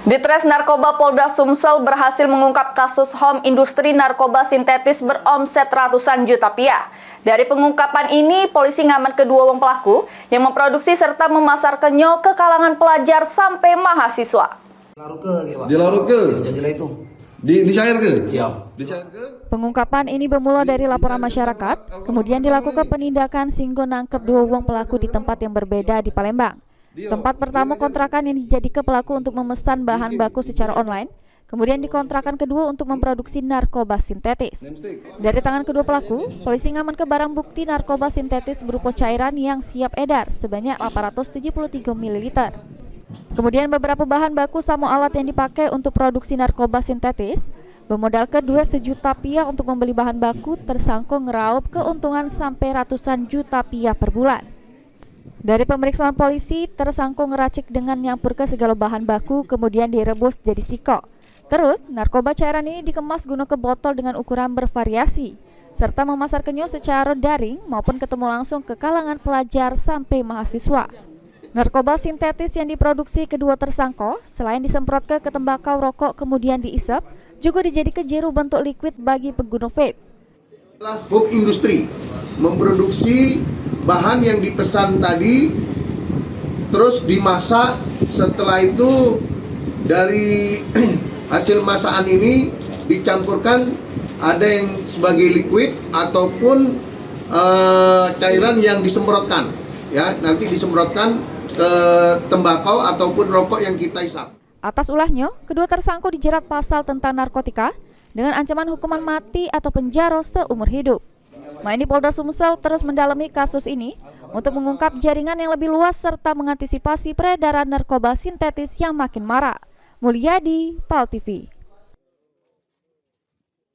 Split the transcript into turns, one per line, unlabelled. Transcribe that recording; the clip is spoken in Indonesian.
Ditres Narkoba Polda Sumsel berhasil mengungkap kasus home industri narkoba sintetis beromset ratusan juta rupiah. Dari pengungkapan ini, polisi ngaman kedua wong pelaku yang memproduksi serta memasarkannya ke kalangan pelajar sampai mahasiswa.
Dilarut ke? Dicair ke?
Iya.
Pengungkapan ini bermula dari laporan masyarakat, kemudian dilakukan penindakan sehingga nangkep dua wong pelaku di tempat yang berbeda di Palembang. Tempat pertama kontrakan yang dijadikan pelaku untuk memesan bahan baku secara online, kemudian dikontrakan kedua untuk memproduksi narkoba sintetis. Dari tangan kedua pelaku, polisi ngamankan barang bukti narkoba sintetis berupa cairan yang siap edar sebanyak 873 ml. Kemudian beberapa bahan baku sama alat yang dipakai untuk produksi narkoba sintetis. Bermodalkan duit Rp1 juta untuk membeli bahan baku, tersangka ngeraup keuntungan sampai ratusan juta rupiah per bulan. Dari pemeriksaan polisi, tersangka ngeracik dengan nyampur ke segala bahan baku, kemudian direbus jadi siko. Terus, narkoba cairan ini dikemas guna ke botol dengan ukuran bervariasi, serta memasarkannya secara daring maupun ketemu langsung ke kalangan pelajar sampai mahasiswa. Narkoba sintetis yang diproduksi kedua tersangka, selain disemprot ke tembakau rokok kemudian diisap, juga dijadikan jeru bentuk liquid bagi pengguna vape.
Home industri memproduksi bahan yang dipesan tadi, terus dimasak. Setelah itu dari hasil masakan ini dicampurkan, ada yang sebagai liquid ataupun cairan yang disemprotkan. Ya, nanti disemprotkan ke tembakau ataupun rokok yang kita isap.
Atas ulahnya, kedua tersangka dijerat pasal tentang narkotika dengan ancaman hukuman mati atau penjara seumur hidup. Ini Polda Sumsel terus mendalami kasus ini untuk mengungkap jaringan yang lebih luas serta mengantisipasi peredaran narkoba sintetis yang makin marak. Mulyadi, PAL TV.